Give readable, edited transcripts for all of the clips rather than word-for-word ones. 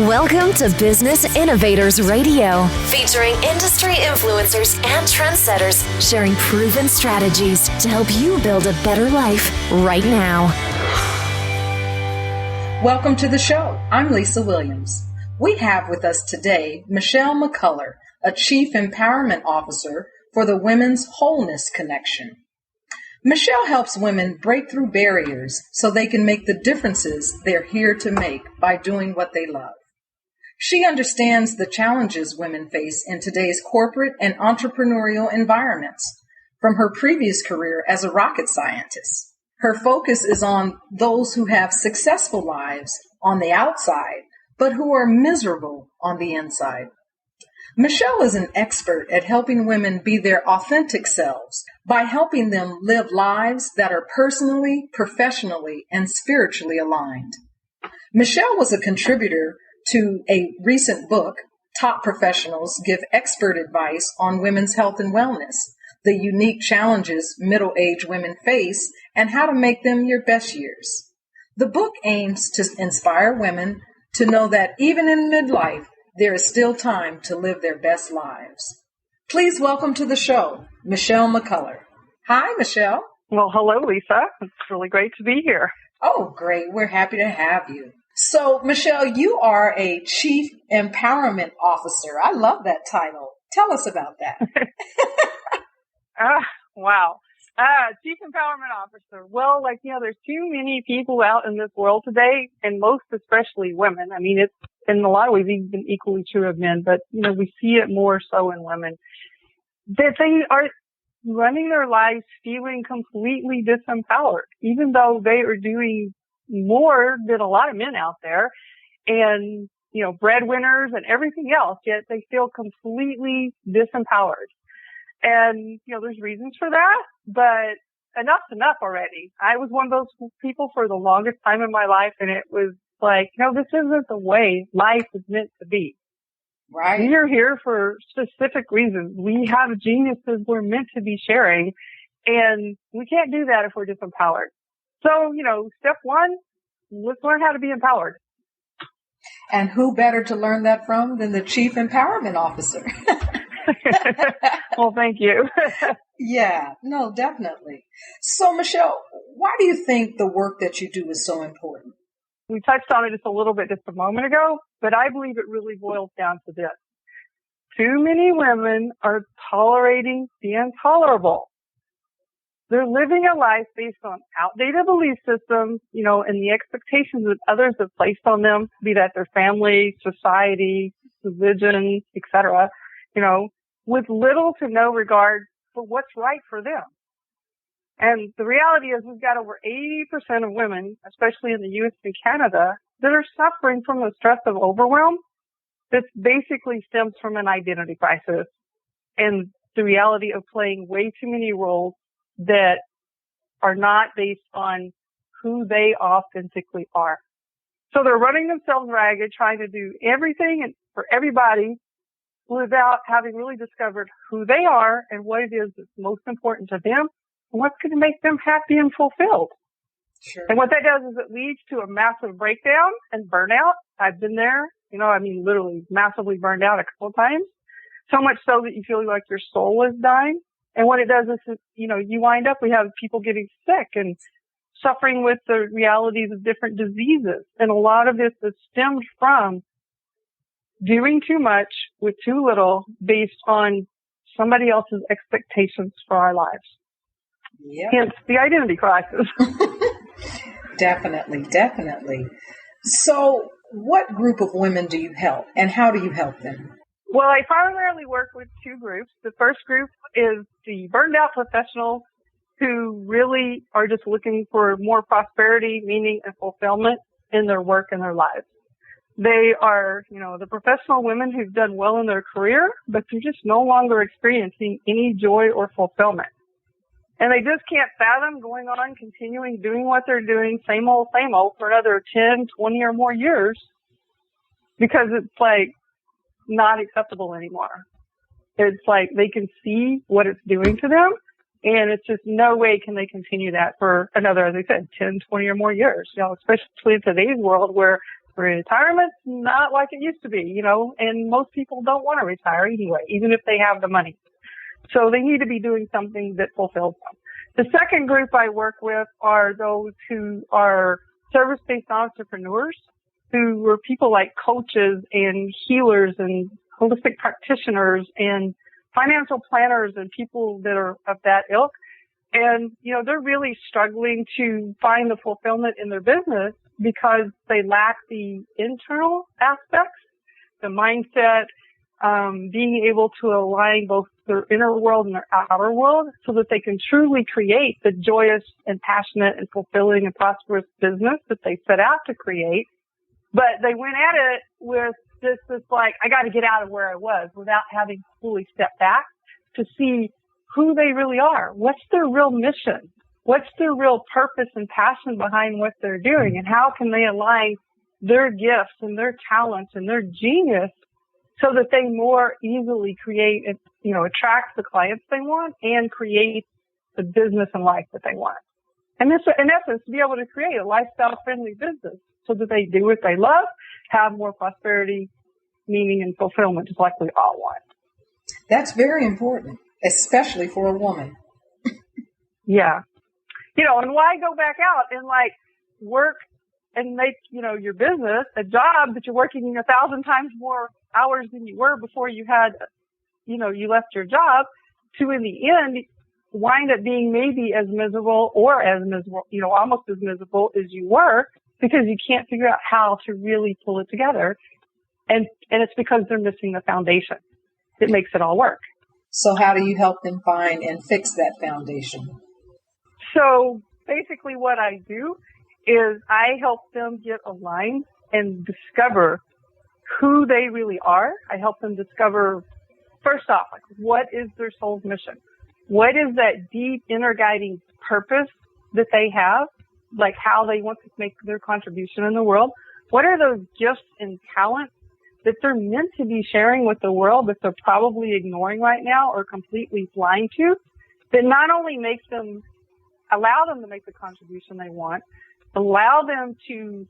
Welcome to Business Innovators Radio, featuring industry influencers and trendsetters sharing proven strategies to help you build a better life right now. Welcome to the show. I'm Lisa Williams. We have with us today McCullar, a Chief Empowerment Officer for the Women's Wholeness Connection. Michelle helps women break through barriers so they can make the differences they're here to make by doing what they love. She understands the challenges women face in today's corporate and entrepreneurial environments. From her previous career as a rocket scientist, her focus is on those who have successful lives on the outside, but who are miserable on the inside. Michelle is an expert at helping women be their authentic selves by helping them live lives that are personally, professionally, and spiritually aligned. Michelle was a contributor to a recent book, Top Professionals Give Expert Advice on Women's Health and Wellness, the unique challenges middle-aged women face and how to make them your best years. The book aims to inspire women to know that even in midlife, there is still time to live their best lives. Please welcome to the show, Michelle McCullar. Hi, Michelle. Well, hello, Lisa. It's really great to be here. Oh, great. We're happy to have you. So, Michelle, you are a Chief Empowerment Officer. I love that title. Tell us about that. Wow. Chief Empowerment Officer. Well, there's too many people out in this world today, and most especially women. I mean, it's in a lot of ways even equally true of men, but, we see it more so in women, that they are running their lives feeling completely disempowered, even though they are doing more than a lot of men out there and, breadwinners and everything else, yet they feel completely disempowered. And, there's reasons for that, but enough's enough already. I was one of those people for the longest time in my life, and it was like, this isn't the way life is meant to be. Right. We are here for specific reasons. We have geniuses we're meant to be sharing, and we can't do that if we're disempowered. So, step one, let's learn how to be empowered. And who better to learn that from than the Chief Empowerment Officer? Well, thank you. Yeah, no, definitely. So, Michelle, why do you think the work that you do is so important? We touched on it just a little bit just a moment ago, but I believe it really boils down to this. Too many women are tolerating the intolerable. They're living a life based on outdated belief systems, and the expectations that others have placed on them, be that their family, society, religion, etc., with little to no regard for what's right for them. And the reality is we've got over 80% of women, especially in the U.S. and Canada, that are suffering from the stress of overwhelm that basically stems from an identity crisis and the reality of playing way too many roles that are not based on who they authentically are. So they're running themselves ragged, trying to do everything for everybody without having really discovered who they are and what it is that's most important to them and what's going to make them happy and fulfilled. Sure. And what that does is it leads to a massive breakdown and burnout. I've been there, literally massively burned out a couple of times, so much so that you feel like your soul is dying. And what it does is, you wind up, we have people getting sick and suffering with the realities of different diseases. And a lot of this is stemmed from doing too much with too little based on somebody else's expectations for our lives. Yep. Hence the identity crisis. Definitely. So what group of women do you help and how do you help them? Well, I primarily work with two groups. The first group is the burned out professionals who really are just looking for more prosperity, meaning, and fulfillment in their work and their lives. They are, the professional women who've done well in their career, but they're just no longer experiencing any joy or fulfillment. And they just can't fathom going on, continuing doing what they're doing, same old, for another 10, 20 or more years, because it's not acceptable anymore. It's they can see what it's doing to them, and it's just no way can they continue that for another, as I said, 10, 20 or more years, especially in today's world where Retirement's not like it used to be, and most people don't want to retire anyway, even if they have the money. So they need to be doing something that fulfills them. The second group I work with are those who are service-based entrepreneurs, who were people like coaches and healers and holistic practitioners and financial planners and people that are of that ilk. And, they're really struggling to find the fulfillment in their business because they lack the internal aspects, the mindset, being able to align both their inner world and their outer world so that they can truly create the joyous and passionate and fulfilling and prosperous business that they set out to create. But they went at it with this like, I got to get out of where I was without having fully stepped back to see who they really are. What's their real mission? What's their real purpose and passion behind what they're doing? And how can they align their gifts and their talents and their genius so that they more easily create, attract the clients they want and create the business and life that they want. And this, in essence, to be able to create a lifestyle-friendly business so that they do what they love, have more prosperity, meaning, and fulfillment, just like we all want. That's very important, especially for a woman. Yeah. And why go back out and work and make, your business a job that you're working 1,000 times more hours than you were before you had, you left your job, to in the end wind up being maybe as miserable or as miserable, almost as miserable as you were because you can't figure out how to really pull it together. And it's because they're missing the foundation that makes it all work. So how do you help them find and fix that foundation? So basically what I do is I help them get aligned and discover who they really are. I help them discover, first off, what is their soul's mission? What is that deep inner guiding purpose that they have? How they want to make their contribution in the world? What are those gifts and talents that they're meant to be sharing with the world that they're probably ignoring right now or completely blind to, that not only allow them to make the contribution they want, allow them to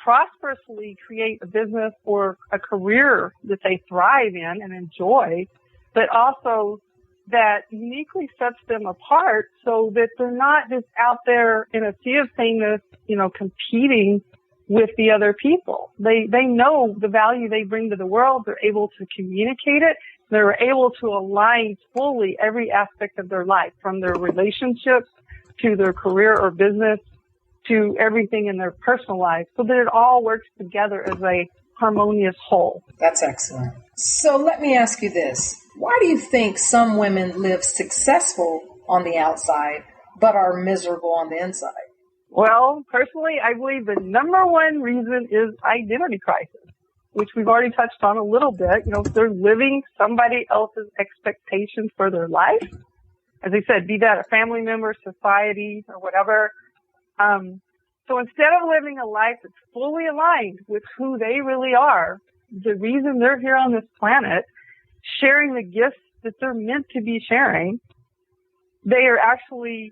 prosperously create a business or a career that they thrive in and enjoy, but also that uniquely sets them apart so that they're not just out there in a sea of sameness, competing with the other people. They know the value they bring to the world. They're able to communicate it. They're able to align fully every aspect of their life, from their relationships to their career or business to everything in their personal life, so that it all works together as a harmonious whole. That's excellent. So let me ask you this. Why do you think some women live successful on the outside but are miserable on the inside? Well, personally, I believe the number one reason is identity crisis, which we've already touched on a little bit. They're living somebody else's expectations for their life. As I said, be that a family member, society, or whatever. So instead of living a life that's fully aligned with who they really are, the reason they're here on this planet, sharing the gifts that they're meant to be sharing, they are actually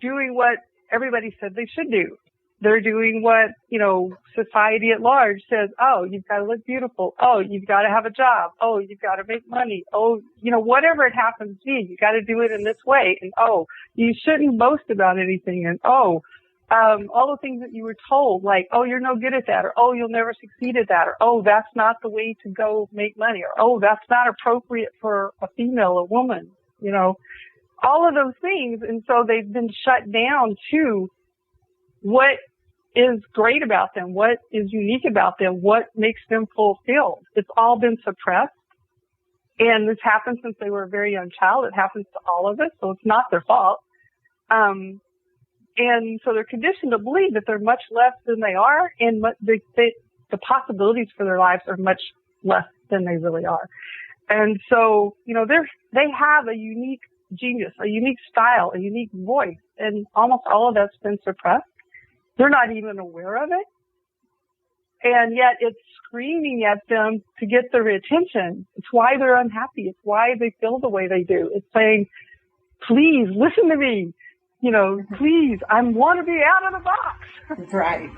doing what everybody said they should do. They're doing what, society at large says, oh, you've got to look beautiful. Oh, you've got to have a job. Oh, you've got to make money. Oh, whatever it happens to be, you got to do it in this way. And oh, you shouldn't boast about anything. And oh, all the things that you were told, like, oh, you're no good at that, or oh, you'll never succeed at that, or oh, that's not the way to go make money, or oh, that's not appropriate for a female, a woman, all of those things. And so they've been shut down to what is great about them, what is unique about them, what makes them fulfilled. It's all been suppressed. And this happened since they were a very young child. It happens to all of us, so it's not their fault. And so they're conditioned to believe that they're much less than they are, and the possibilities for their lives are much less than they really are. And so, they have a unique genius, a unique style, a unique voice, and almost all of that's been suppressed. They're not even aware of it. And yet it's screaming at them to get their attention. It's why they're unhappy. It's why they feel the way they do. It's saying, please listen to me. Please, I want to be out of the box. Right.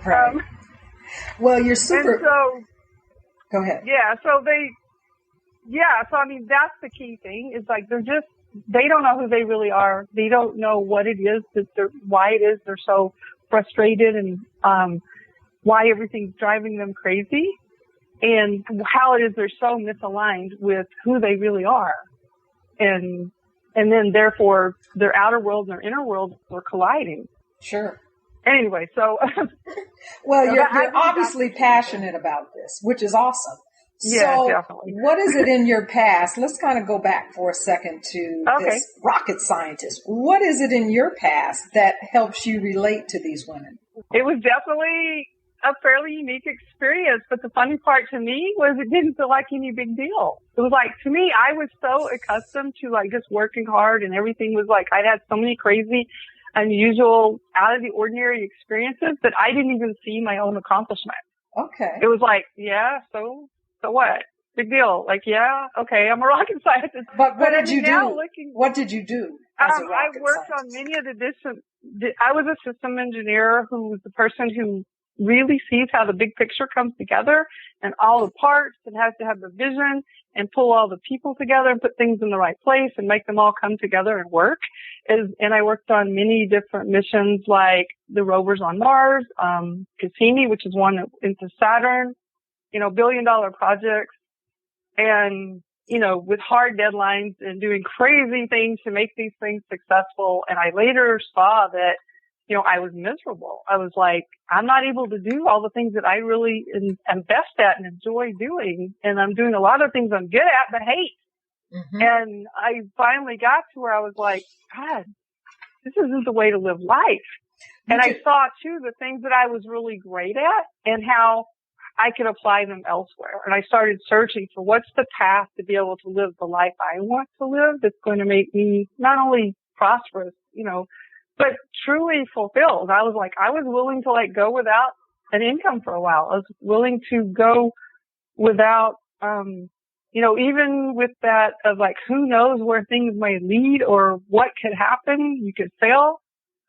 Well, you're super. And so, go ahead. So I mean, that's the key thing is like, they don't know who they really are. They don't know what it is why it is they're so frustrated and, why everything's driving them crazy and how it is they're so misaligned with who they really are. And then therefore their outer world and their inner world are colliding. Sure. Anyway, so. Well, you're obviously passionate about this, which is awesome. Yeah, so definitely. What is it in your past? Let's kind of go back for a second to this rocket scientist. What is it in your past that helps you relate to these women? It was definitely a fairly unique experience, but the funny part to me was it didn't feel like any big deal. It was like, to me, I was so accustomed to like just working hard and everything was like, I'd had so many crazy, unusual, out of the ordinary experiences that I didn't even see my own accomplishment. Okay. It was like, so what? Big deal. Like, yeah, okay, I'm a rocket scientist. But what did you do? What did you do as a rocket I worked scientist? on many of the different, I was a system engineer who was the person who really sees how the big picture comes together and all the parts and has to have the vision and pull all the people together and put things in the right place and make them all come together and work. And I worked on many different missions like the rovers on Mars, Cassini, which is one into Saturn, $1 billion projects and, with hard deadlines and doing crazy things to make these things successful. And I later saw that, I was miserable. I was like, I'm not able to do all the things that I really am best at and enjoy doing. And I'm doing a lot of things I'm good at, but hate. Mm-hmm. And I finally got to where I was like, God, this isn't the way to live life. And I saw too the things that I was really great at and how I could apply them elsewhere. And I started searching for what's the path to be able to live the life I want to live that's going to make me not only prosperous, but truly fulfilled. I was like, I was willing to like go without an income for a while. I was willing to go without, even with that of like, who knows where things may lead or what could happen. You could fail.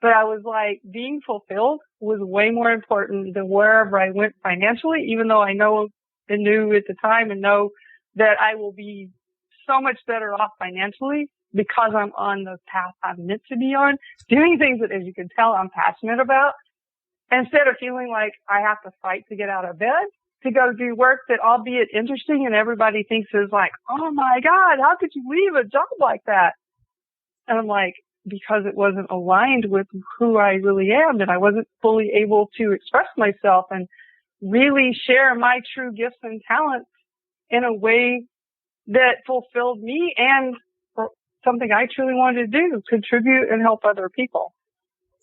But I was like, being fulfilled was way more important than wherever I went financially, even though I know and knew at the time and know that I will be so much better off financially because I'm on the path I'm meant to be on, doing things that, as you can tell, I'm passionate about, instead of feeling like I have to fight to get out of bed to go do work that, albeit interesting and everybody thinks is like, oh my God, how could you leave a job like that? And I'm like, because it wasn't aligned with who I really am, and I wasn't fully able to express myself and really share my true gifts and talents in a way that fulfilled me and something I truly wanted to do, contribute and help other people.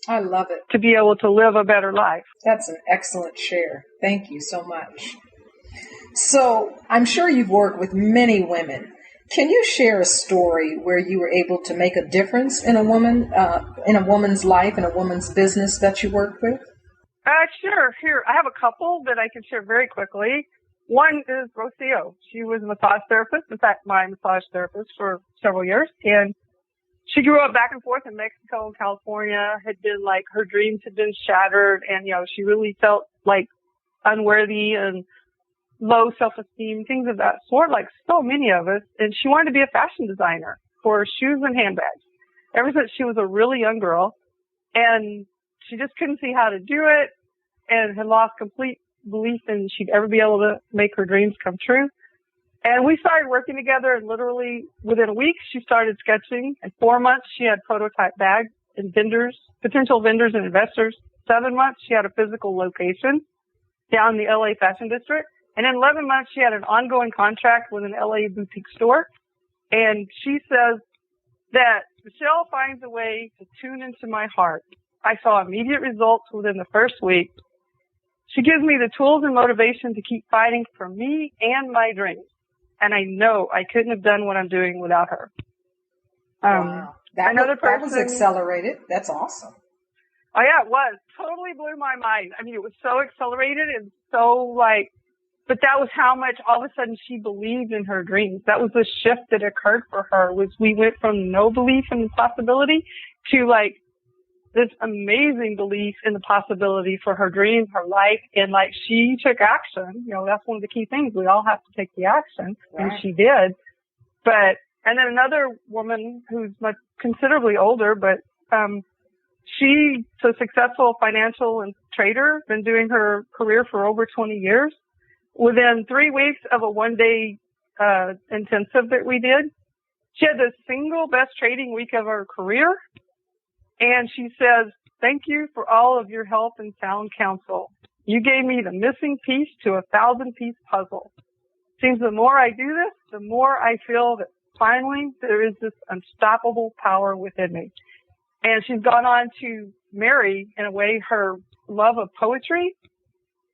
I love it. To be able to live a better life. That's an excellent share. Thank you so much. So I'm sure you've worked with many women. Can you share a story where you were able to make a difference in a woman's life, in a woman's business that you worked with? Sure. Here, I have a couple that I can share very quickly. One is Rocio. She was a massage therapist, in fact, my massage therapist for several years. And she grew up back and forth in Mexico and California, had been like, her dreams had been shattered. And, she really felt like unworthy and low self-esteem, things of that sort, like so many of us. And she wanted to be a fashion designer for shoes and handbags ever since she was a really young girl. And she just couldn't see how to do it and had lost complete belief in she'd ever be able to make her dreams come true. And we started working together, and literally within a week, she started sketching. In 4 months, she had prototype bags and potential vendors and investors. 7 months, she had a physical location down in the LA fashion district. And in 11 months, she had an ongoing contract with an LA boutique store. And she says that Michelle finds a way to tune into my heart. I saw immediate results within the first week. She gives me the tools and motivation to keep fighting for me and my dreams. And I know I couldn't have done what I'm doing without her. Wow. That was accelerated. That's awesome. Oh, yeah, it was. Totally blew my mind. I mean, it was so accelerated and so but that was how much all of a sudden she believed in her dreams. That was the shift that occurred for her, was we went from no belief in the possibility to this amazing belief in the possibility for her dream, her life, and like she took action. You know, that's one of the key things. We all have to take the action, and she did. But and then another woman who's much considerably older, but she's a successful financial and trader, been doing her career for over 20 years. Within 3 weeks of a one-day intensive that we did, she had the single best trading week of her career. And she says, "Thank you for all of your help and sound counsel. You gave me the missing piece to a 1,000-piece puzzle. Seems the more I do this, the more I feel that finally there is this unstoppable power within me." And she's gone on to marry, in a way, her love of poetry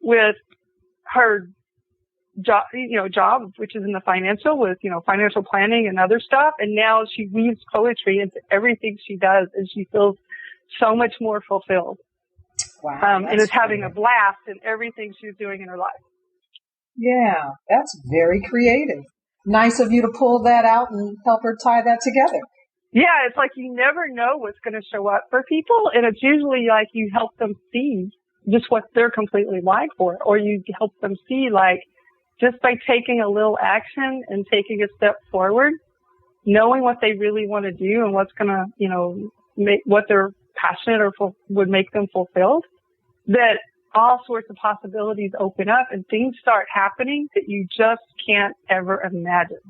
with her job, which is in the financial, with, financial planning and other stuff. And now she weaves poetry into everything she does, and she feels so much more fulfilled. Wow. And is having a blast in everything she's doing in her life. Yeah, that's very creative. Nice of you to pull that out and help her tie that together. Yeah, it's like you never know what's going to show up for people, and it's usually like you help them see just what they're completely like for, or you help them see, like, just by taking a little action and taking a step forward, knowing what they really want to do and what's going to, make what they're passionate or would make them fulfilled, that all sorts of possibilities open up and things start happening that you just can't ever imagine.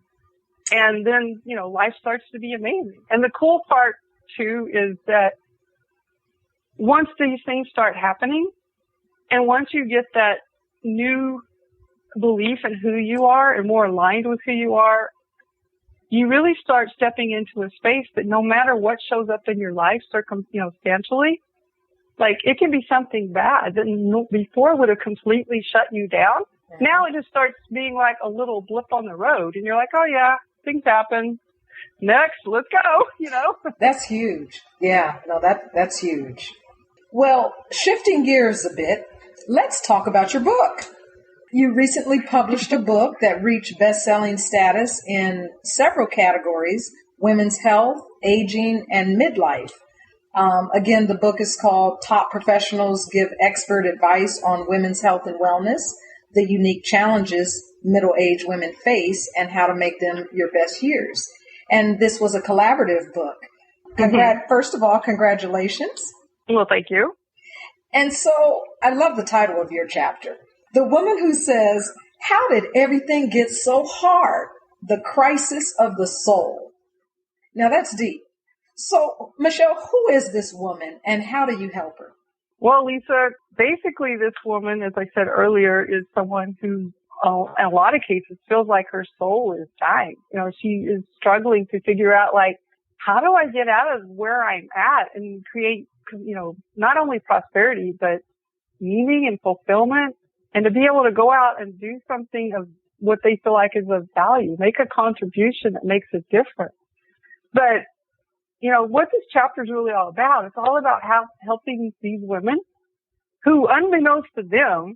And then, life starts to be amazing. And the cool part, too, is that once these things start happening, and once you get that new belief in who you are and more aligned with who you are, you really start stepping into a space that no matter what shows up in your life circumstantially, like it can be something bad that before would have completely shut you down. Now it just starts being like a little blip on the road, and you're like, oh yeah, things happen. Next, let's go, That's huge. Yeah, no, that's huge. Well, shifting gears a bit, let's talk about your book. You recently published a book that reached best-selling status in several categories: women's health, aging, and midlife. Again, the book is called Top Professionals Give Expert Advice on Women's Health and Wellness, the Unique Challenges Middle-Aged Women Face, and How to Make Them Your Best Years. And this was a collaborative book. First of all, congratulations. Well, thank you. And so I love the title of your chapter. The Woman Who Says, "How did everything get so hard? The Crisis of the Soul." Now that's deep. So, Michelle, who is this woman and how do you help her? Well, Lisa, basically this woman, as I said earlier, is someone who, in a lot of cases, feels like her soul is dying. She is struggling to figure out, like, how do I get out of where I'm at and create, not only prosperity, but meaning and fulfillment, and to be able to go out and do something of what they feel like is of value, make a contribution that makes a difference. But, what this chapter is really all about, it's all about helping these women who, unbeknownst to them,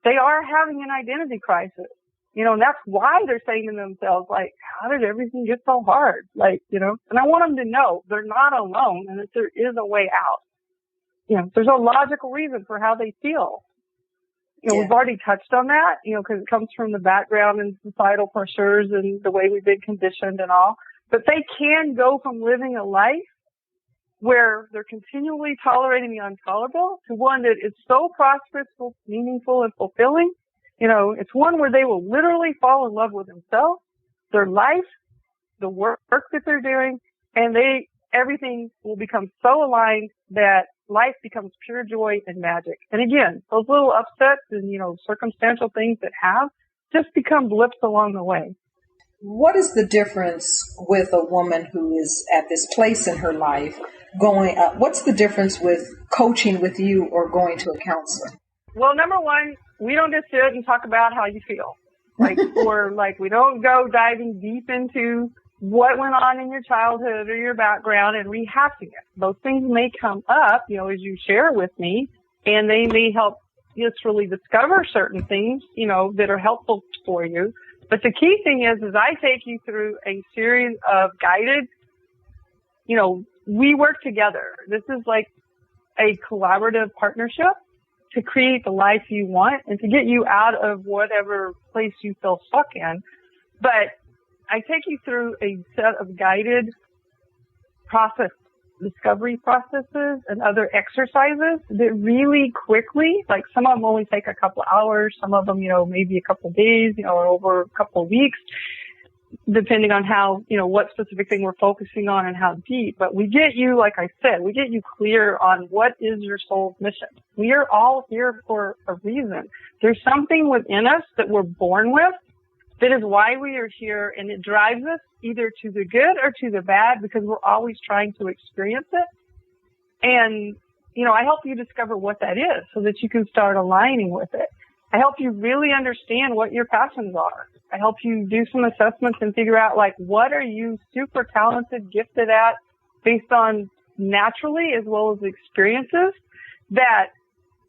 they are having an identity crisis. And that's why they're saying to themselves, like, how did everything get so hard? Like, and I want them to know they're not alone and that there is a way out. There's a logical reason for how they feel. We've already touched on that, because it comes from the background and societal pressures and the way we've been conditioned and all. But they can go from living a life where they're continually tolerating the intolerable to one that is so prosperous, meaningful, and fulfilling. It's one where they will literally fall in love with themselves, their life, the work that they're doing, and everything will become so aligned that life becomes pure joy and magic. And again, those little upsets and, circumstantial things that have just become blips along the way. What is the difference with a woman who is at this place in her life what's the difference with coaching with you or going to a counselor? Well, number one, we don't just sit and talk about how you feel. We don't go diving deep into what went on in your childhood or your background and rehashing it. Those things may come up, as you share with me, and they may help just really discover certain things, that are helpful for you. But the key thing is I take you through a series of guided, we work together. This is like a collaborative partnership to create the life you want and to get you out of whatever place you feel stuck in. But I take you through a set of guided discovery processes and other exercises that really quickly, like some of them only take a couple hours, some of them, maybe a couple of days, or over a couple of weeks, depending on how, what specific thing we're focusing on and how deep. But we get you, like I said, we get you clear on what is your soul's mission. We are all here for a reason. There's something within us that we're born with that is why we are here, and it drives us either to the good or to the bad because we're always trying to experience it. And, I help you discover what that is so that you can start aligning with it. I help you really understand what your passions are. I help you do some assessments and figure out, what are you super talented, gifted at based on naturally as well as experiences that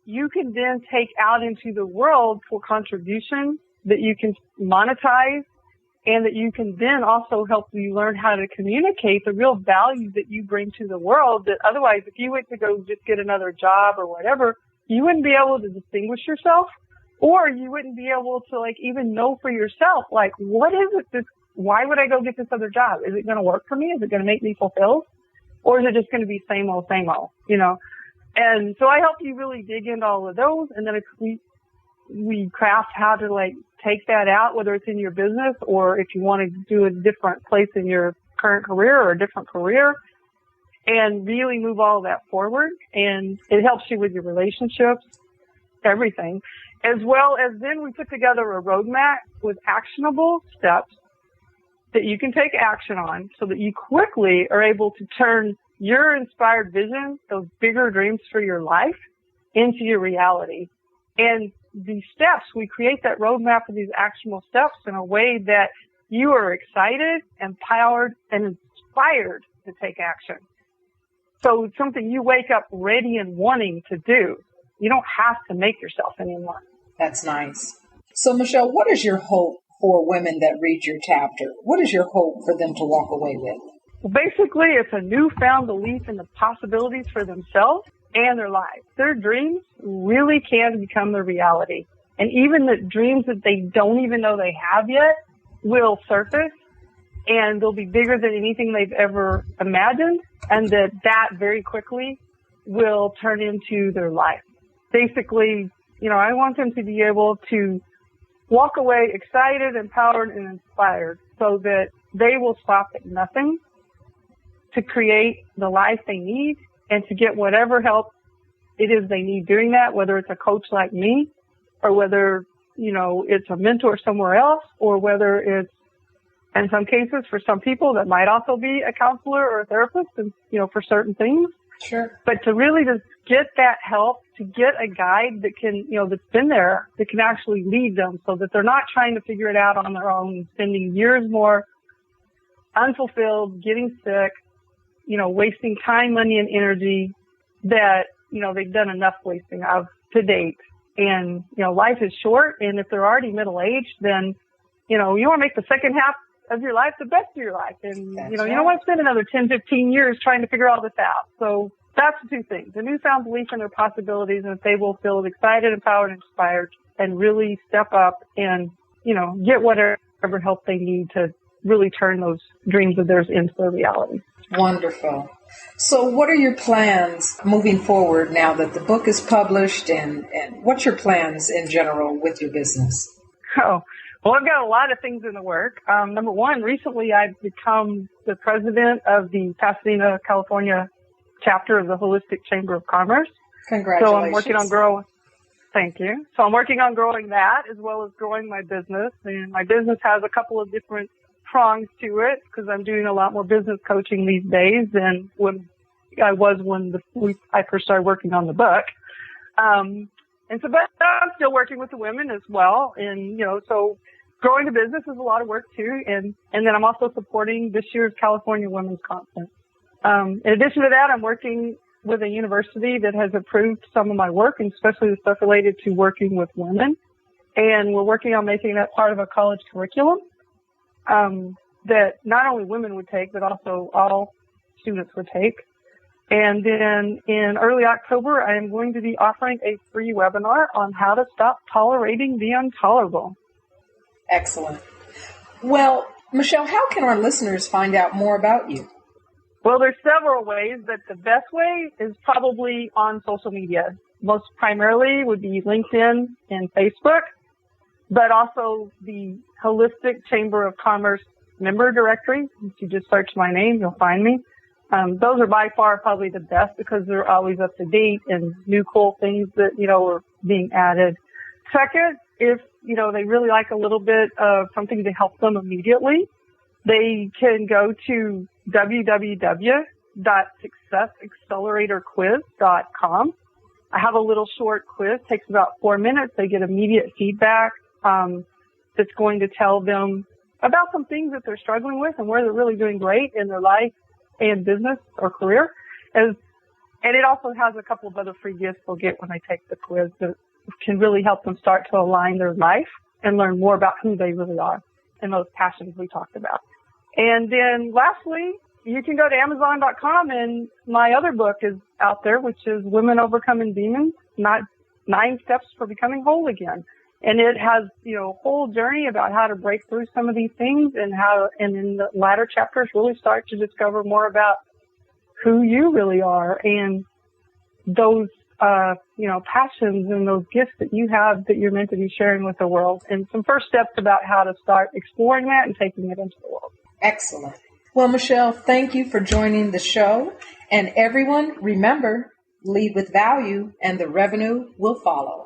you can then take out into the world for contribution that you can monetize, and that you can then also help you learn how to communicate the real value that you bring to the world, that otherwise if you went to go just get another job or whatever, you wouldn't be able to distinguish yourself, or you wouldn't be able to even know for yourself, what is it why would I go get this other job? Is it going to work for me? Is it going to make me fulfilled? Or is it just going to be same old, And so I help you really dig into all of those, and then if we craft how to take that out, whether it's in your business or if you want to do a different place in your current career or a different career, and really move all of that forward. And it helps you with your relationships, everything, as well as then we put together a roadmap with actionable steps that you can take action on so that you quickly are able to turn your inspired vision, those bigger dreams for your life, into your reality. And these steps, we create that roadmap of these actionable steps in a way that you are excited, empowered, and inspired to take action. So it's something you wake up ready and wanting to do. You don't have to make yourself anymore. That's nice. So, Michelle, what is your hope for women that read your chapter? What is your hope for them to walk away with? Well, basically, it's a newfound belief in the possibilities for themselves and their lives. Their dreams really can become their reality. And even the dreams that they don't even know they have yet will surface, and they'll be bigger than anything they've ever imagined, and that very quickly will turn into their life. Basically, I want them to be able to walk away excited, empowered, and inspired so that they will stop at nothing to create the life they need and to get whatever help it is they need doing that, whether it's a coach like me or whether, it's a mentor somewhere else, or whether it's, in some cases, for some people, that might also be a counselor or a therapist, and, for certain things. Sure. But to really just get that help, to get a guide that can, that's been there, that can actually lead them so that they're not trying to figure it out on their own, spending years more unfulfilled, getting sick, wasting time, money, and energy that, they've done enough wasting of to date. And, life is short. And if they're already middle-aged, then, you want to make the second half of your life the best of your life. And, That's you right. don't want to spend another 10, 15 years trying to figure all this out. So that's the two things: a newfound belief in their possibilities, and that they will feel excited, empowered, and inspired, and really step up and, get whatever help they need to really turn those dreams of theirs into a reality. Wonderful. So what are your plans moving forward now that the book is published, and what's your plans in general with your business? Oh, well, I've got a lot of things in the work. Number one, recently I've become the president of the Pasadena, California chapter of the Holistic Chamber of Commerce. Congratulations. So I'm working on growing. Thank you. So I'm working on growing that as well as growing my business. And my business has a couple of different prongs to it because I'm doing a lot more business coaching these days than when I was when I first started working on the book. But I'm still working with the women as well. And, so growing the business is a lot of work too. And then I'm also supporting this year's California Women's Conference. In addition to that, I'm working with a university that has approved some of my work, and especially the stuff related to working with women. And we're working on making that part of a college curriculum that not only women would take, but also all students would take. And then in early October, I am going to be offering a free webinar on how to stop tolerating the intolerable. Excellent. Well, Michelle, how can our listeners find out more about you? Well, there's several ways, but the best way is probably on social media. Most primarily would be LinkedIn and Facebook, but also the Holistic Chamber of Commerce member directory. If you just search my name, you'll find me. Those are by far probably the best because they're always up to date and new cool things that, are being added. Second, if, they really like a little bit of something to help them immediately, they can go to www.successacceleratorquiz.com. I have a little short quiz, takes about 4 minutes. They get immediate feedback that's going to tell them about some things that they're struggling with and where they're really doing great in their life and business or career. And it also has a couple of other free gifts they'll get when they take the quiz that can really help them start to align their life and learn more about who they really are and those passions we talked about. And then lastly, you can go to Amazon.com and my other book is out there, which is Women Overcoming Demons, 9 Steps for Becoming Whole Again. And it has, a whole journey about how to break through some of these things and in the latter chapters really start to discover more about who you really are and those, passions and those gifts that you have that you're meant to be sharing with the world and some first steps about how to start exploring that and taking it into the world. Excellent. Well, Michelle, thank you for joining the show. And everyone, remember, lead with value and the revenue will follow.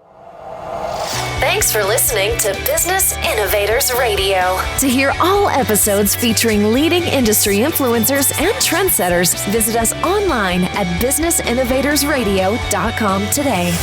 Thanks for listening to Business Innovators Radio. To hear all episodes featuring leading industry influencers and trendsetters, visit us online at businessinnovatorsradio.com today.